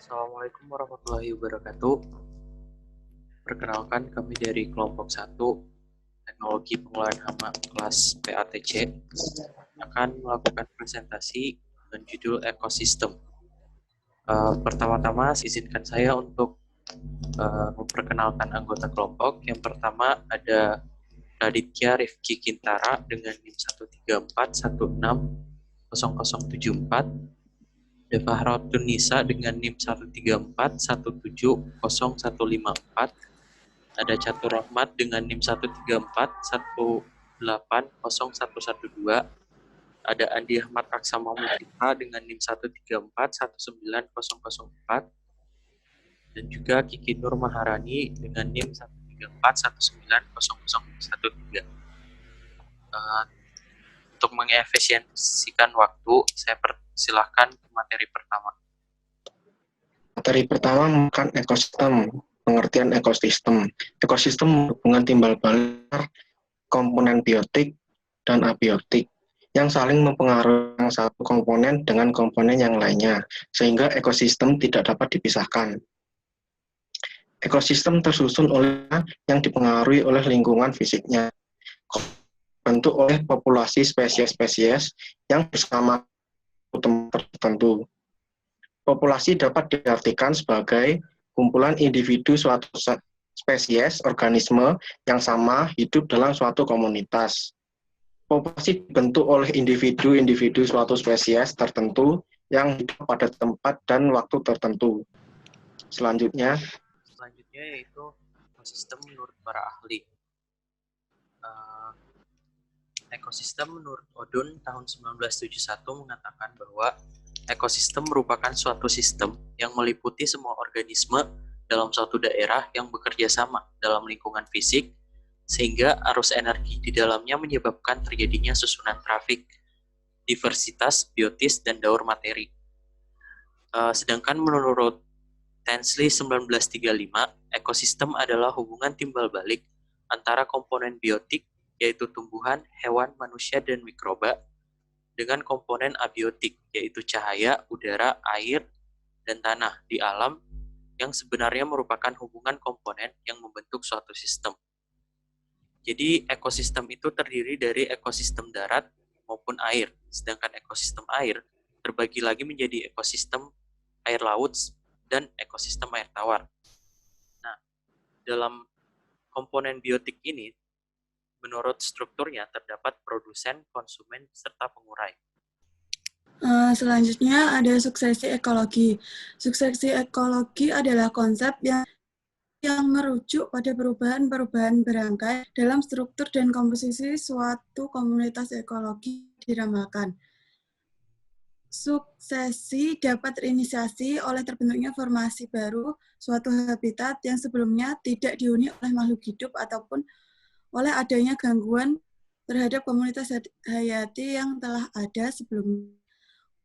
Assalamualaikum warahmatullahi wabarakatuh. Perkenalkan, kami dari kelompok 1 Teknologi Pengolahan Hama kelas PATC akan melakukan presentasi dengan judul ekosistem. Pertama-tama izinkan saya untuk memperkenalkan anggota kelompok. Yang pertama ada Raditya Rifki Kintara dengan NIM 134160074. Fahrautun Nisa dengan NIM 134170154. Ada Catur Rahmat dengan NIM 134180112. Ada Andi Ahmad Aksama Mutika dengan NIM 134190004. Dan juga Kiki Nur Maharani dengan NIM 134190013. Untuk mengefisiensikan waktu, saya persilahkan ke materi pertama. Materi pertama merupakan ekosistem. Pengertian ekosistem. Ekosistem hubungan timbal balik komponen biotik dan abiotik yang saling mempengaruhi satu komponen dengan komponen yang lainnya, sehingga ekosistem tidak dapat dipisahkan. Ekosistem tersusun oleh yang dipengaruhi oleh lingkungan fisiknya, dibentuk oleh populasi spesies-spesies yang bersama tempat tertentu. Populasi dapat diartikan sebagai kumpulan individu suatu spesies organisme yang sama hidup dalam suatu komunitas. Populasi dibentuk oleh individu-individu suatu spesies tertentu yang hidup pada tempat dan waktu tertentu. Selanjutnya Yaitu ekosistem menurut para ahli. Ekosistem menurut Odun tahun 1971 mengatakan bahwa ekosistem merupakan suatu sistem yang meliputi semua organisme dalam suatu daerah yang bekerja sama dalam lingkungan fisik, sehingga arus energi di dalamnya menyebabkan terjadinya susunan trafik, diversitas biotis, dan daur materi. Sedangkan menurut Tensley 1935, ekosistem adalah hubungan timbal balik antara komponen biotik, yaitu tumbuhan, hewan, manusia, dan mikroba, dengan komponen abiotik, yaitu cahaya, udara, air, dan tanah di alam, yang sebenarnya merupakan hubungan komponen yang membentuk suatu sistem. Jadi ekosistem itu terdiri dari ekosistem darat maupun air, sedangkan ekosistem air terbagi lagi menjadi ekosistem air laut dan ekosistem air tawar. Nah, dalam komponen biotik ini, menurut strukturnya terdapat produsen, konsumen, serta pengurai. Selanjutnya ada suksesi ekologi. Suksesi ekologi adalah konsep yang merujuk pada perubahan-perubahan berangkai dalam struktur dan komposisi suatu komunitas ekologi diramalkan. Suksesi dapat terinisiasi oleh terbentuknya formasi baru suatu habitat yang sebelumnya tidak dihuni oleh makhluk hidup ataupun oleh adanya gangguan terhadap komunitas hayati yang telah ada sebelumnya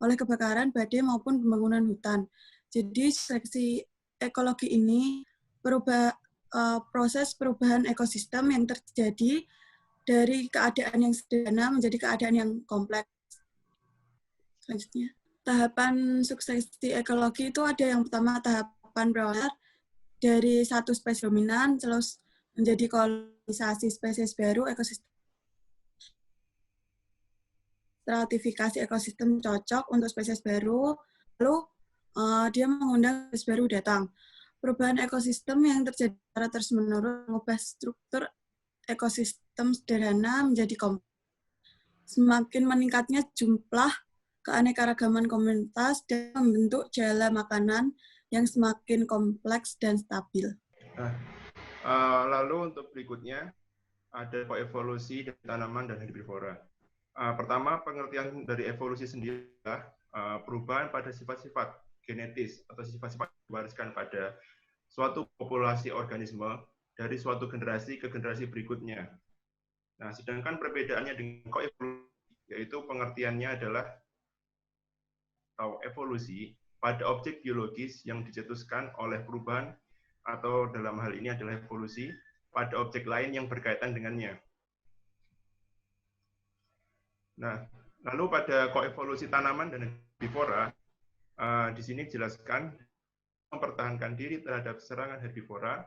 oleh kebakaran, badai, maupun pembangunan hutan. Jadi seleksi ekologi ini proses perubahan ekosistem yang terjadi dari keadaan yang sederhana menjadi keadaan yang kompleks. Selanjutnya, tahapan suksesi ekologi itu ada yang pertama tahapan berawal dari satu spesies dominan, terus menjadi kolonisasi spesies baru, ekosistem stratifikasi ekosistem cocok untuk spesies baru, lalu dia mengundang spesies baru datang. Perubahan ekosistem yang terjadi secara terus-menerus mengubah struktur ekosistem sederhana menjadi kompleks. Semakin meningkatnya jumlah keanekaragaman komunitas dan membentuk jala makanan yang semakin kompleks dan stabil. Lalu untuk berikutnya ada koevolusi dari tanaman dan herbivora. Pertama, pengertian dari evolusi sendiri adalah perubahan pada sifat-sifat genetis atau sifat-sifat diwariskan pada suatu populasi organisme dari suatu generasi ke generasi berikutnya. Nah, sedangkan perbedaannya dengan koevolusi, yaitu pengertiannya adalah atau evolusi pada objek biologis yang dicetuskan oleh perubahan atau dalam hal ini adalah evolusi pada objek lain yang berkaitan dengannya. Nah, lalu pada koevolusi tanaman dan herbivora, di sini dijelaskan mempertahankan diri terhadap serangan herbivora,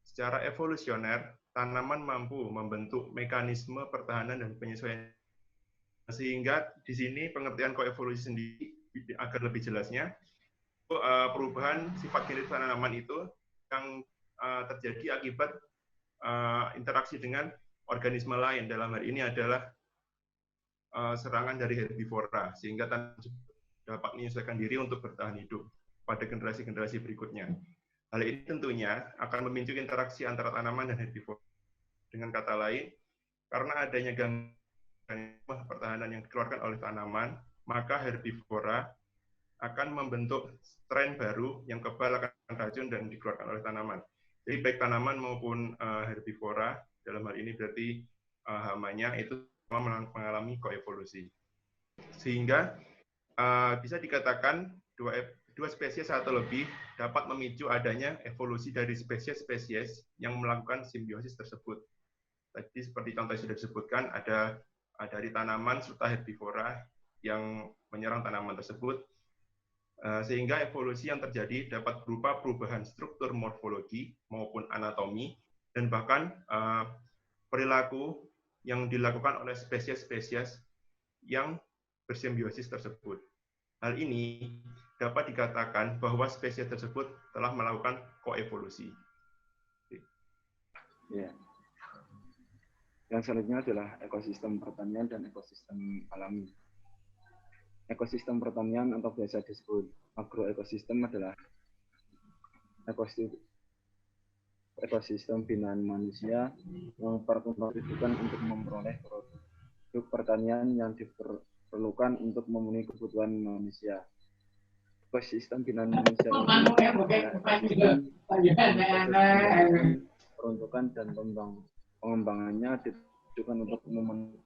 secara evolusioner, tanaman mampu membentuk mekanisme pertahanan dan penyesuaian. Sehingga di sini pengertian koevolusi sendiri, agar lebih jelasnya, perubahan sifat genetik tanaman itu yang terjadi akibat interaksi dengan organisme lain. Dalam hal ini adalah serangan dari herbivora, sehingga tanaman dapat menyesuaikan diri untuk bertahan hidup pada generasi-generasi berikutnya. Hal ini tentunya akan memicu interaksi antara tanaman dan herbivora. Dengan kata lain, karena adanya gangguan pertahanan yang dikeluarkan oleh tanaman, maka herbivora akan membentuk strain baru yang kebal akan racun dan dikeluarkan oleh tanaman. Jadi baik tanaman maupun herbivora, dalam hal ini berarti hamanya, itu mengalami koevolusi. Sehingga bisa dikatakan dua spesies atau lebih dapat memicu adanya evolusi dari spesies-spesies yang melakukan simbiosis tersebut. Tadi seperti contoh yang sudah disebutkan, ada dari tanaman serta herbivora yang menyerang tanaman tersebut, sehingga evolusi yang terjadi dapat berupa perubahan struktur morfologi maupun anatomi, dan bahkan perilaku yang dilakukan oleh spesies-spesies yang bersimbiosis tersebut. Hal ini dapat dikatakan bahwa spesies tersebut telah melakukan koevolusi. Ya. Yang selanjutnya adalah ekosistem pertanian dan ekosistem alami. Ekosistem pertanian atau biasa disebut agroekosistem adalah ekosistem binaan manusia yang berkontribusi untuk memperoleh produk pertanian yang diperlukan untuk memenuhi kebutuhan manusia. Ekosistem binaan manusia peruntukan dan pengembangannya ditujukan untuk memenuhi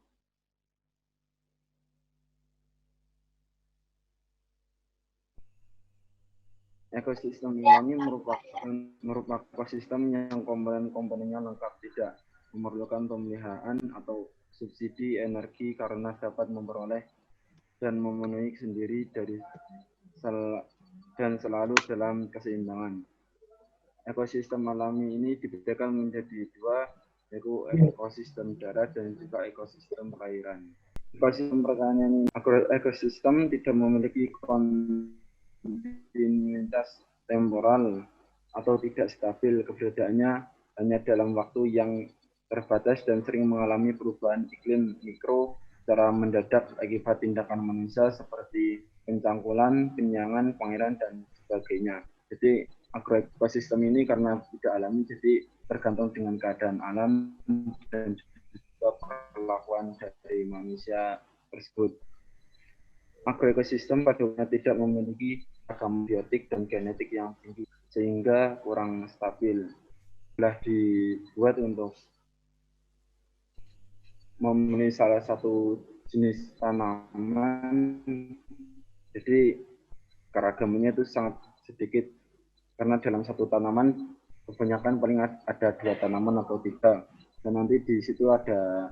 ekosistem alami merupakan ekosistem yang komponen-komponennya lengkap, tidak memerlukan pemeliharaan atau subsidi energi karena dapat memperoleh dan memenuhi sendiri dan selalu dalam keseimbangan. Ekosistem alami ini dibedakan menjadi dua, yaitu ekosistem darat dan juga ekosistem perairan. Ekosistem pertanian ekosistem tidak memiliki kontinuitas temporal atau tidak stabil. Keberadaannya hanya dalam waktu yang terbatas dan sering mengalami perubahan iklim mikro secara mendadak akibat tindakan manusia seperti pencangkulan, penyangan, pengairan, dan sebagainya. Jadi agroekosistem ini karena tidak alami, jadi tergantung dengan keadaan alam dan juga perlakuan dari manusia tersebut. Agroekosistem pada umumnya tidak memiliki ragam biotik dan genetik yang tinggi sehingga kurang stabil. Telah dibuat untuk memenuhi salah satu jenis tanaman, jadi keragamannya itu sangat sedikit karena dalam satu tanaman kebanyakan paling ada 2 tanaman atau 3, dan nanti di situ ada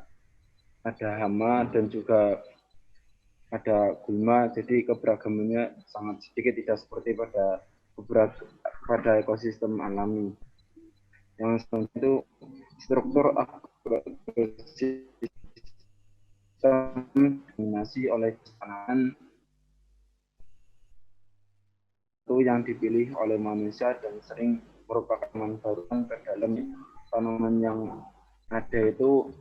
hama dan juga ada gulma, jadi keberagamannya sangat sedikit, tidak seperti pada ekosistem alami. Yang selanjutnya itu struktur agroekosistem dominasi oleh tanaman itu yang dipilih oleh manusia dan sering merupakan manfaatan ke dalam tanaman yang ada itu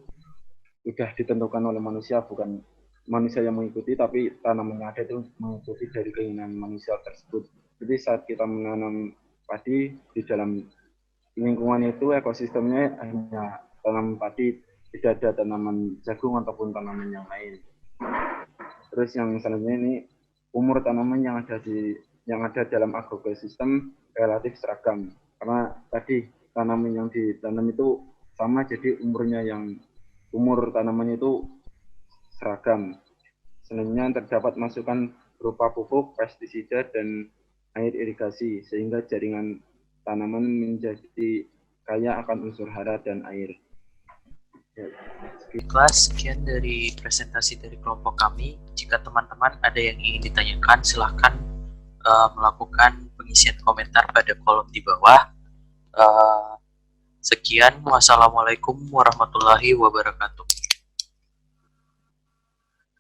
sudah ditentukan oleh manusia, bukan manusia yang mengikuti, tapi tanaman yang ada itu mengikuti dari keinginan manusia tersebut. Jadi saat kita menanam padi di dalam lingkungan itu, ekosistemnya hanya tanaman padi, tidak ada tanaman jagung ataupun tanaman yang lain. Terus yang selanjutnya ini umur tanaman yang ada dalam agroekosistem relatif seragam, karena tadi tanaman yang ditanam itu sama, jadi umur tanamannya itu seragam. Selanjutnya terdapat masukan berupa pupuk, pestisida, dan air irigasi, sehingga jaringan tanaman menjadi kaya akan unsur hara dan air. Kelas, sekian dari presentasi dari kelompok kami. Jika teman-teman ada yang ingin ditanyakan, silahkan melakukan pengisian komentar pada kolom di bawah. Sekian, wassalamualaikum warahmatullahi wabarakatuh.